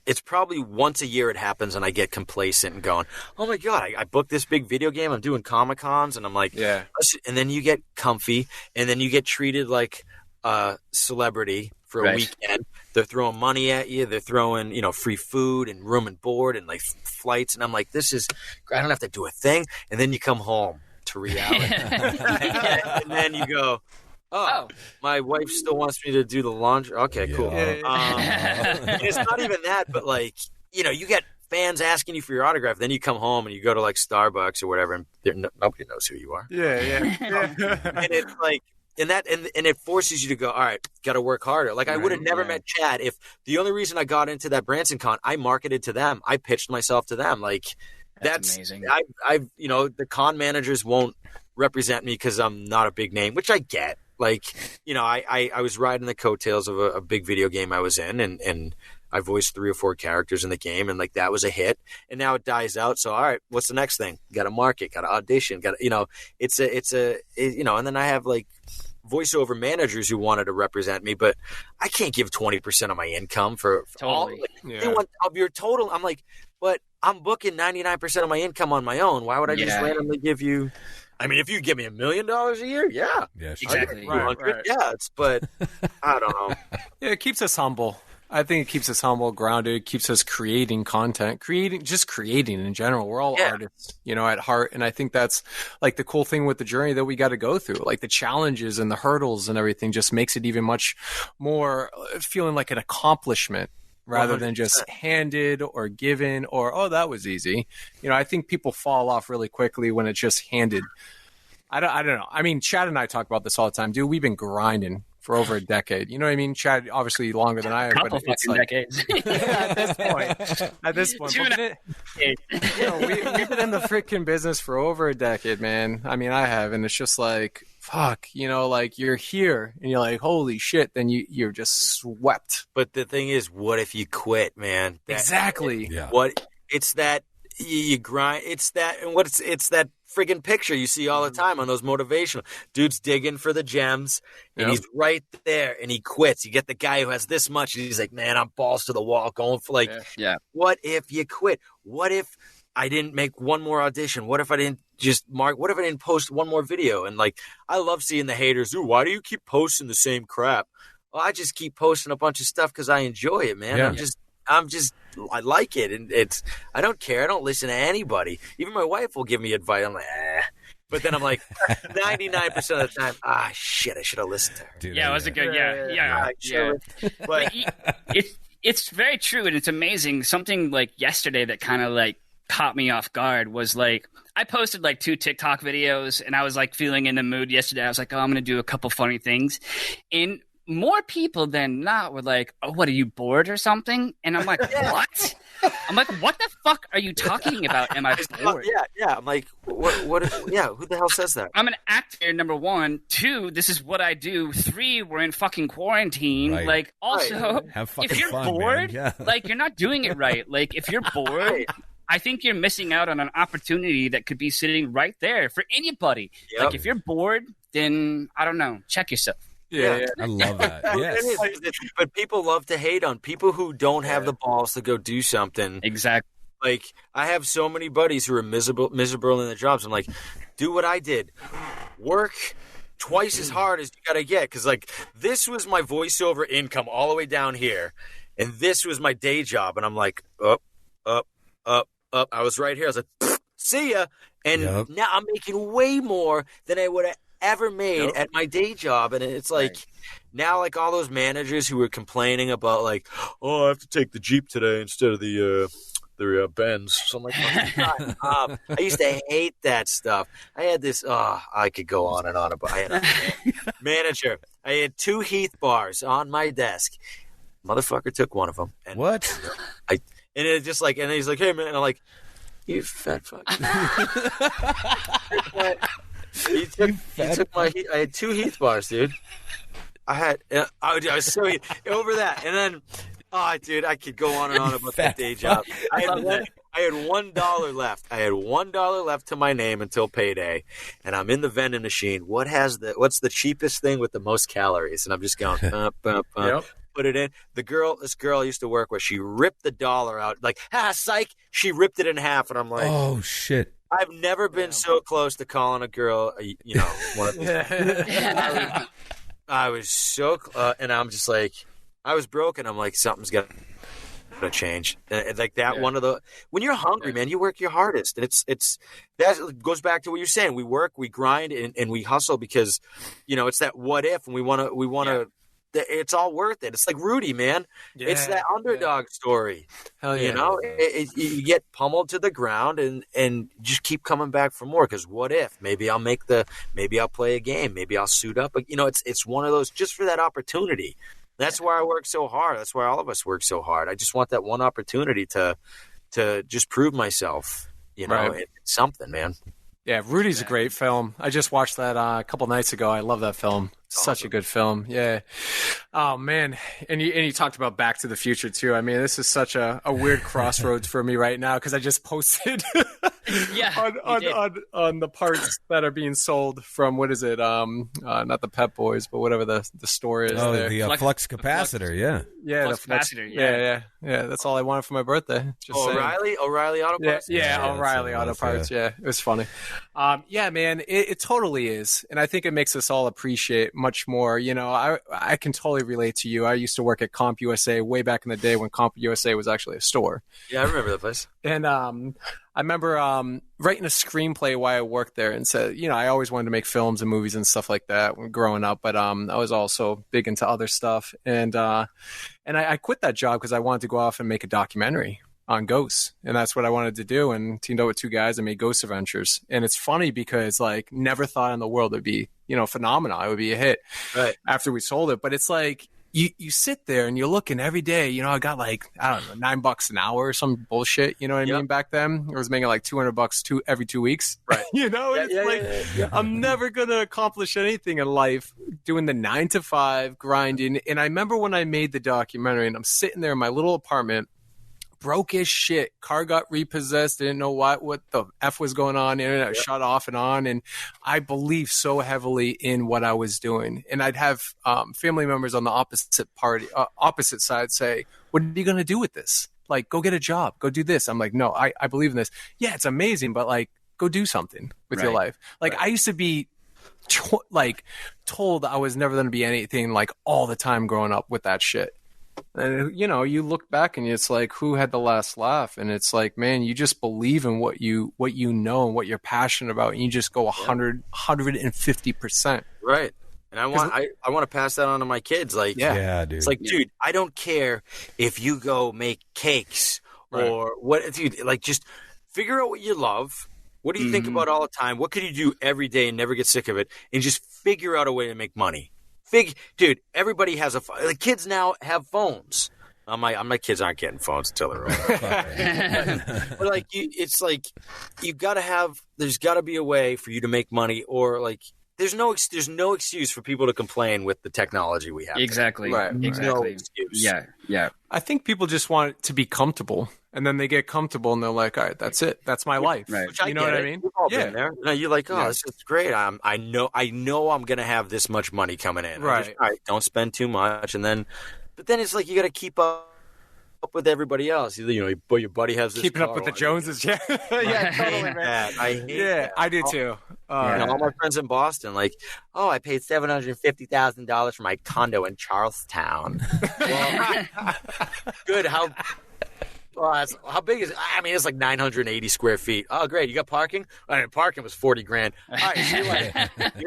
it's probably once a year it happens and I get complacent and going, oh my God, I booked this big video game. I'm doing Comic-Cons and I'm like, and then you get comfy and then you get treated like a celebrity for a weekend. They're throwing money at you. They're throwing, you know, free food and room and board and like flights. And I'm like, I don't have to do a thing. And then you come home to reality. And then you go, Oh, my wife still wants me to do the laundry. Okay, cool. And it's not even that, but like, you know, you get fans asking you for your autograph. Then you come home and you go to like Starbucks or whatever, and nobody knows who you are. And it's like, and it forces you to go, all right, got to work harder. Like I would have never met Chad if the only reason I got into that Branson Con, I marketed to them. I pitched myself to them. Like that's amazing. I've you know, the con managers won't represent me because I'm not a big name, which I get. Like, you know, I was riding the coattails of a big video game I was in, and I voiced 3 or 4 characters in the game, and like that was a hit. And now it dies out. So, all right, what's the next thing? Got to market, got to audition, got to, you know, it's you know. And then I have like voiceover managers who wanted to represent me, but I can't give 20% of my income for all. Like, they want of your total. I'm like, but I'm booking 99% of my income on my own. Why would I just randomly give you? I mean, if you give me $1 million a year, sure. Exactly. Right. But I don't know. Yeah, it keeps us humble. I think it keeps us humble, grounded. It keeps us creating content, creating in general. We're all artists, you know, at heart. And I think that's like the cool thing with the journey that we got to go through. Like the challenges and the hurdles and everything just makes it even much more feeling like an accomplishment. Rather 100%. Than just handed or given or, oh, that was easy. You know, I think people fall off really quickly when it's just handed. I don't know. I mean, Chad and I talk about this all the time. Dude, we've been grinding for over a decade. You know what I mean? Chad, obviously longer than I have. But it's like, decades. At this point. You know, we've been in the freaking business for over a decade, man. I mean, I have. And it's just like, fuck, you know, like you're here and you're like, holy shit. Then you're just swept. But the thing is, what if you quit, man? Exactly. What it's that you grind. It's that, and it's that friggin' picture you see all the time on those motivational dudes digging for the gems, and he's right there, and he quits. You get the guy who has this much, and he's like, man, I'm balls to the wall, going for like, what if you quit? What if I didn't make one more audition? What if I didn't what if I didn't post one more video? And like, I love seeing the haters. Ooh, why do you keep posting the same crap? Well, I just keep posting a bunch of stuff because I enjoy it, man. I like it, and I don't care. I don't listen to anybody. Even my wife will give me advice. I'm like, but then I'm like, 99% of the time, shit, I should have listened to her. Dude, it was a good, But it's very true, and it's amazing. Something like yesterday that kind of like caught me off guard was like I posted like 2 TikTok videos and I was like feeling in the mood yesterday. I was like, oh, I'm going to do a couple funny things. And more people than not were like, oh, what, are you bored or something? And I'm like, what? I'm like, what the fuck are you talking about? Am I bored? Yeah. I'm like, what? Yeah, who the hell says that? I'm an actor, number 1. 2, this is what I do. 3, we're in fucking quarantine. Right. Like, also, Have fucking if you're fun, bored, man. Yeah. like, you're not doing it right. Like, if you're bored, I think you're missing out on an opportunity that could be sitting right there for anybody. Yep. Like, if you're bored, then, I don't know, check yourself. Yeah. I love that. Yes. But people love to hate on people who don't have the balls to go do something. Exactly. Like, I have so many buddies who are miserable in their jobs. I'm like, do what I did. Work twice as hard as you got to get. Because, like, this was my voiceover income all the way down here. And this was my day job. And I'm like, up. I was right here. I was like, see ya. And now I'm making way more than I would have ever made at my day job. And it's like now, like, all those managers who were complaining about, like, oh, I have to take the Jeep today instead of the Benz. So I'm like, I used to hate that stuff. I had this, I could go on and on about. I had a manager. I had 2 Heath bars on my desk. Motherfucker took one of them. And What? and it just like, and he's like, hey man, and I'm like, you fat fuck. He took my. I had 2 Heath bars, dude. I was so over that, and then, dude, I could go on and on about that day job. I had $1 left. I had $1 left to my name until payday, and I'm in the vending machine. What's the cheapest thing with the most calories? And I'm just going, put it in. This girl I used to work with, she ripped the dollar out, like, psych. She ripped it in half, and I'm like, oh shit. I've never been so close to calling a girl, one of these. I was so, and I'm just like, I was broken. I'm like, something's got to change. And like that, when you're hungry, man, you work your hardest. And it's that goes back to what you're saying. We work, we grind, and we hustle because, it's that what if, and we want to. It's all worth it. It's like Rudy, man. Yeah, it's that underdog story. Hell yeah. You get pummeled to the ground and just keep coming back for more. Because what if? Maybe I'll play a game. Maybe I'll suit up. But it's one of those just for that opportunity. That's why I work so hard. That's why all of us work so hard. I just want that one opportunity to just prove myself. It's something, man. Yeah, Rudy's a great film. I just watched that a couple nights ago. I love that film. Such a good film. Yeah. Oh man. And you talked about Back to the Future too. I mean, this is such a weird crossroads for me right now because I just posted on the parts that are being sold from, what is it? Not the Pep Boys, but whatever the store is. Oh, there. the flux capacitor. Yeah. Yeah, flux capacitor. Yeah. That's all I wanted for my birthday. Just O'Reilly Auto Parts. Yeah, O'Reilly Auto Parts. Yeah, it was funny. Yeah, man, it totally is, and I think it makes us all appreciate much more. I can totally relate to you. I used to work at Comp USA way back in the day when Comp USA was actually a store. Yeah, I remember that place. And I remember writing a screenplay while I worked there, and said, I always wanted to make films and movies and stuff like that when growing up, but I was also big into other stuff, and I quit that job because I wanted to go off and make a documentary on ghosts, and that's what I wanted to do, and teamed up with 2 guys and made Ghost Adventures. And it's funny because, like, never thought in the world it'd be phenomenal. It would be a hit right after we sold it. But it's like you sit there and you're looking every day. I got like, I don't know, $9 an hour or some bullshit. You know what I mean? Back then, I was making like $200 every 2 weeks. Right. I'm never gonna accomplish anything in life doing the 9 to 5 grinding. And I remember when I made the documentary, and I'm sitting there in my little apartment, broke as shit. Car got repossessed. Didn't know what the F was going on. Internet shut off and on. And I believed so heavily in what I was doing. And I'd have family members on the opposite side say, what are you going to do with this? Like, go get a job. Go do this. I'm like, no, I believe in this. Yeah, it's amazing, but like, go do something with your life. Like, I used to be told I was never going to be anything like all the time growing up with that shit. And you look back and it's like, who had the last laugh? And it's like, man, you just believe in what you know and what you're passionate about, and you just go 150%. Right. And I want to pass that on to my kids. Like, yeah, dude. It's like, dude, I don't care if you go make cakes or what, dude. Like, just figure out what you love. What do you think about all the time? What could you do every day and never get sick of it? And just figure out a way to make money. Dude, everybody has the kids now have phones. My kids aren't getting phones until they're older. But like, it's like there's got to be a way for you to make money, or like there's no excuse for people to complain with the technology we have. Exactly. Right. Exactly. No excuse. Yeah. I think people just want to be comfortable, and then they get comfortable, and they're like, "All right, that's it. That's my life." Right. Which I you know get what it. I mean? We've all been there. You know, you're like, "Oh, this is great. I know I'm gonna have this much money coming in. Right. All right, don't spend too much." But then it's like you got to keep up with everybody else. You know, your buddy has this Keeping up car. with the Joneses. Yeah, yeah, totally, man. I hate Yeah, that. I do too. All my friends in Boston, like, oh, I paid $750,000 for my condo in Charlestown. Well, good. How big is it? I mean, it's like 980 square feet. Oh, great. You got parking? I mean, parking was $40,000. All right, so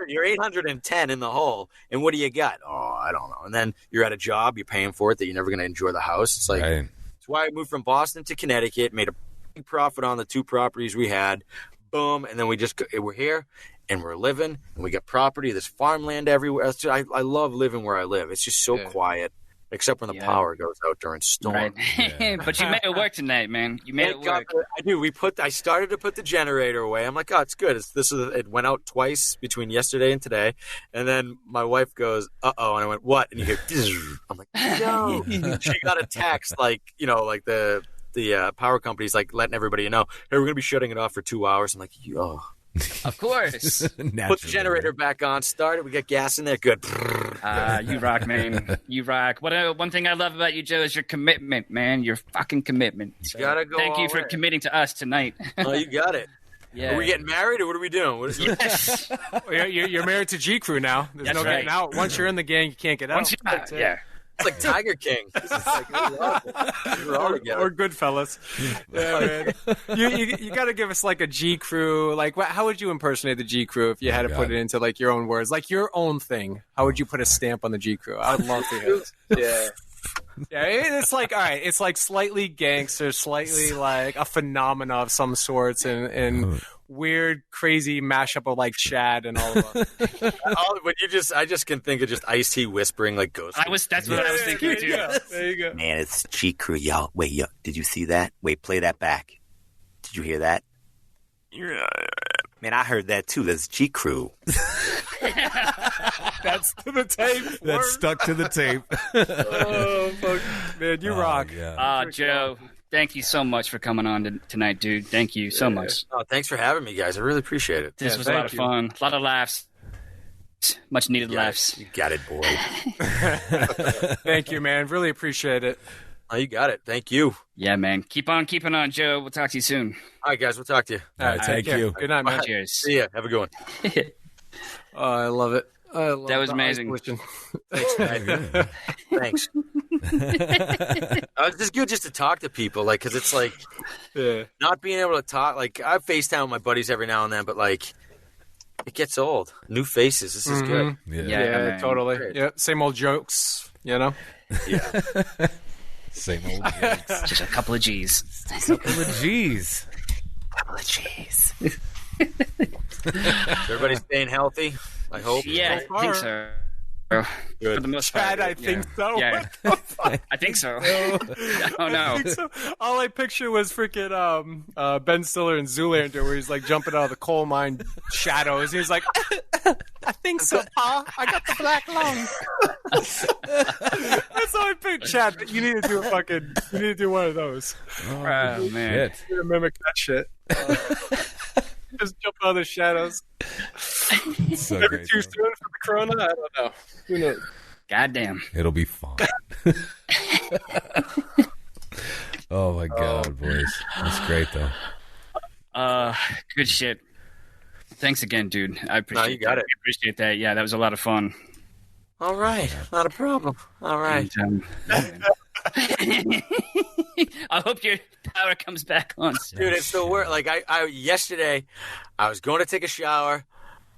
you're 810 in the hole. And what do you got? Oh, I don't know. And then you're at a job, you're paying for it, that you're never going to enjoy the house. It's like, That's why I moved from Boston to Connecticut, made a big profit on the 2 properties we had. Boom. And then we're here and we're living and we got property. There's farmland everywhere. I love living where I live. It's just so quiet. Except when the power goes out during storm. Right. Yeah. But you made it work tonight, man. You made it work. I do. I started to put the generator away. I'm like, oh, it's good. It went out twice between yesterday and today. And then my wife goes, uh-oh. And I went, what? And you hear, I'm like, no. She got a text like the power company's like letting everybody know, hey, we're going to be shutting it off for 2 hours. I'm like, oh. Of course. Put the generator back on, start it. We got gas in there. Good. You rock, man. You rock. One thing I love about you, Joe, is your commitment, man. Your fucking commitment. So you gotta go. Thank you for committing to us tonight. Oh, you got it. Yeah. Are we getting married, or what are we doing? Yes. You're married to G Crew now. There's That's no getting right. out. Once you're in the gang, you can't get out. Yeah. It's like Tiger King. It's like, we're all together. Or Goodfellas. Yeah, man. You got to give us like a G Crew. Like, how would you impersonate the G Crew if you had to put it into like your own words, like your own thing? How would you put a stamp on the G Crew? I would love to hear this. Yeah. Yeah, it's like, all right, it's like slightly gangster, slightly like a phenomena of some sorts, and weird, crazy mashup of like Shad and all of that. I just can think of just Ice-T whispering like ghosts. That's what I was thinking too. There you go. Man, it's G Crew, y'all. Wait, yo, did you see that? Wait, play that back. Did you hear that? Man, I heard that too. That's G Crew. That's to the tape. That's stuck to the tape. Oh, fuck. Man, you rock. Yeah. Joe, thank you so much for coming on tonight, dude. Thank you so much. Oh, thanks for having me, guys. I really appreciate it. This was a lot of fun. A lot of laughs. Much needed laughs. You got it, boy. Thank you, man. Really appreciate it. Oh, you got it. Thank you. Yeah, man. Keep on keeping on, Joe. We'll talk to you soon. All right, guys. We'll talk to you. All right, thank you. Good night, man. Cheers. See ya. Have a good one. Oh, I love it. That was amazing. Thanks, man. Thanks. It's just good just to talk to people, like, because it's like not being able to talk. Like, I FaceTime with my buddies every now and then, but like, it gets old. New faces. This is good. Yeah, totally. Great. Yeah, same old jokes. You know. Yeah. Same old jokes. Just a couple of G's. Couple of G's. Couple of G's. Everybody's staying healthy, I hope. Yeah, I think so. Good. For the most part. Chad, I think so. Yeah. I think so. Oh no. So, all I picture was freaking Ben Stiller and Zoolander, where he's like jumping out of the coal mine shadows. He's like, I think so, Pa. I got the black lung. That's all I picture. Chad, you need to do one of those. Oh man. Shit. You need to mimic that shit. Just jump out of the shadows. So Maybe great, too though. soon for the corona? I don't know. Who knows? Goddamn. It'll be fun. Oh my god, boys. That's great though. Good shit. Thanks again, dude. I appreciate you got that. it. I appreciate that. Yeah, that was a lot of fun. All right. Not a problem. All right. And, I hope your power comes back on soon. Dude, it's the worst. Like, I yesterday, I was going to take a shower.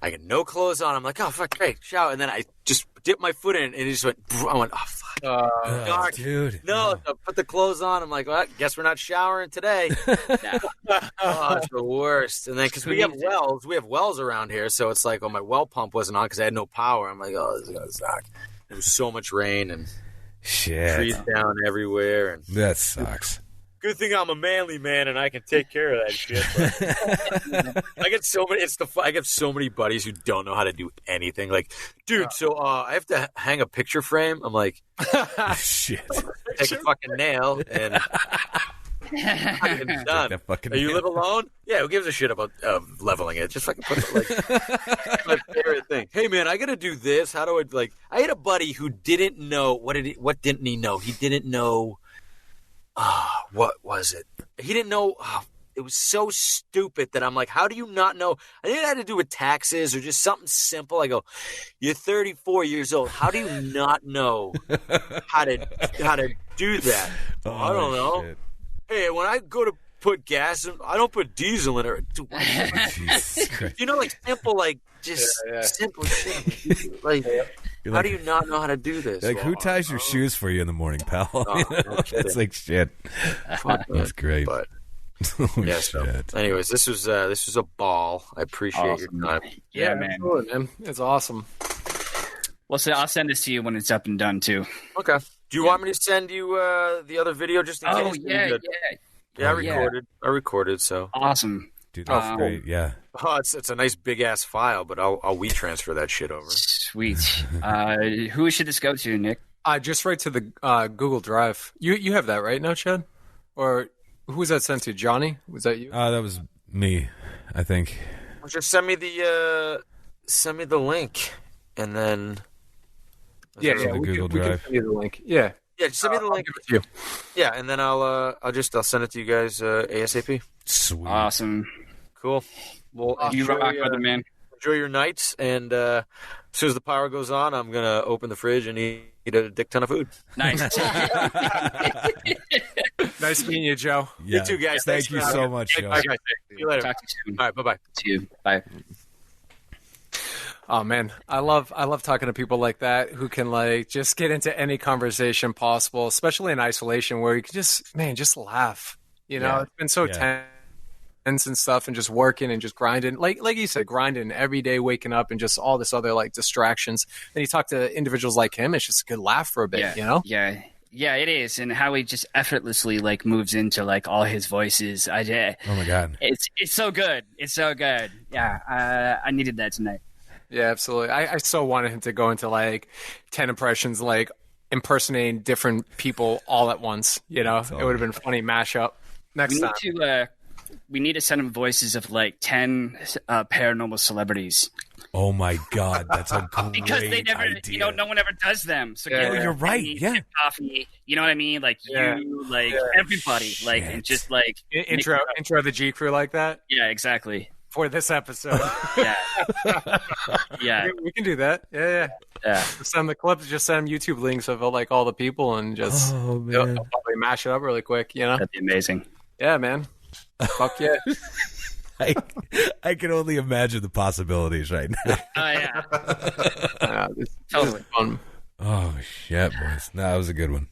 I got no clothes on. I'm like, oh, fuck, great, shower. And then I just dipped my foot in, and it just went. I went, oh fuck, dark, dude. No, so I put the clothes on. I'm like, well, guess we're not showering today. Oh, it's the worst. And then because we have wells around here, so it's like, oh, my well pump wasn't on because I had no power. I'm like, oh, this is gonna suck. There was so much rain and trees down everywhere, and that sucks. Good thing I'm a manly man and I can take care of that shit. I get so many. I get so many buddies who don't know how to do anything. Like, dude, so I have to hang a picture frame. I'm like, shit. Take a fucking nail and it's done. You live alone? Yeah, who gives a shit about leveling it? Just fucking put it like my favorite thing. Hey man, I gotta do this. How do I like? I had a buddy who didn't know what didn't he know? He didn't know. What was it? He didn't know. It was so stupid that I'm like, how do you not know? I think it had to do with taxes or just something simple. I go, you're 34 years old. How do you not know how to do that? I don't know. Shit. Hey, when I go to put gas in, I don't put diesel in it. Dude, you know, like simple, like just simple shit. Like, how do you not know how to do this? Like, who ties your shoes for you in the morning, pal? It's like shit. That's great. But anyways, this was a ball. I appreciate your time. Yeah, man. Good, man. It's awesome. Well, so I'll send this to you when it's up and done too. Okay. Do you want me to send you the other video just in case? Yeah, I recorded. So awesome. Dude, that's great. Yeah. Oh, it's a nice big ass file, but I'll WeTransfer that shit over. Sweet. Who should this go to, Nick? Just right to the Google Drive. You have that right now, Chad? Or who was that sent to? Johnny? Was that you? That was me, I think. Just send me the link, and then the Google Drive. We can send you the link. Yeah. Yeah, just send me the link. I'll give it to you. Yeah, and then I'll send it to you guys ASAP. Sweet. Awesome. Cool. Well, you rock, brother, man. Enjoy your nights, and as soon as the power goes on, I'm gonna open the fridge and eat a dick ton of food. Nice. Nice meeting you, Joe. Yeah. You too, guys. Thank you so much, Joe. Bye, guys. See you later. Talk to you soon. All right, bye-bye. See you. Bye. Oh man, I love talking to people like that who can like just get into any conversation possible, especially in isolation, where you can just laugh. You know, it's been so tense and stuff, and just working and just grinding, like you said, grinding every day, waking up, and just all this other like distractions. And you talk to individuals like him, it's just a good laugh for a bit. You know? Yeah, it is, and how he just effortlessly like moves into like all his voices. Oh my god, it's so good. It's so good. Yeah, I needed that tonight. Yeah, absolutely. I so wanted him to go into like 10 impressions, like impersonating different people all at once. You know, it would have been a funny mashup. Next time. We need to send him voices of like 10 paranormal celebrities. Oh my god, that's a great because they never, idea. No one ever does them. So you're right. Yeah, Coffee. You know what I mean? Like everybody, like and just like intro the G Crew like that. Yeah, exactly. For this episode. Yeah. We can do that. Yeah. Send the clips, just send YouTube links of like all the people and just they'll probably mash it up really quick, you know? That'd be amazing. Yeah, man. Fuck yeah. I can only imagine the possibilities right now. Oh yeah. This is fun. Oh shit, boys. That was a good one.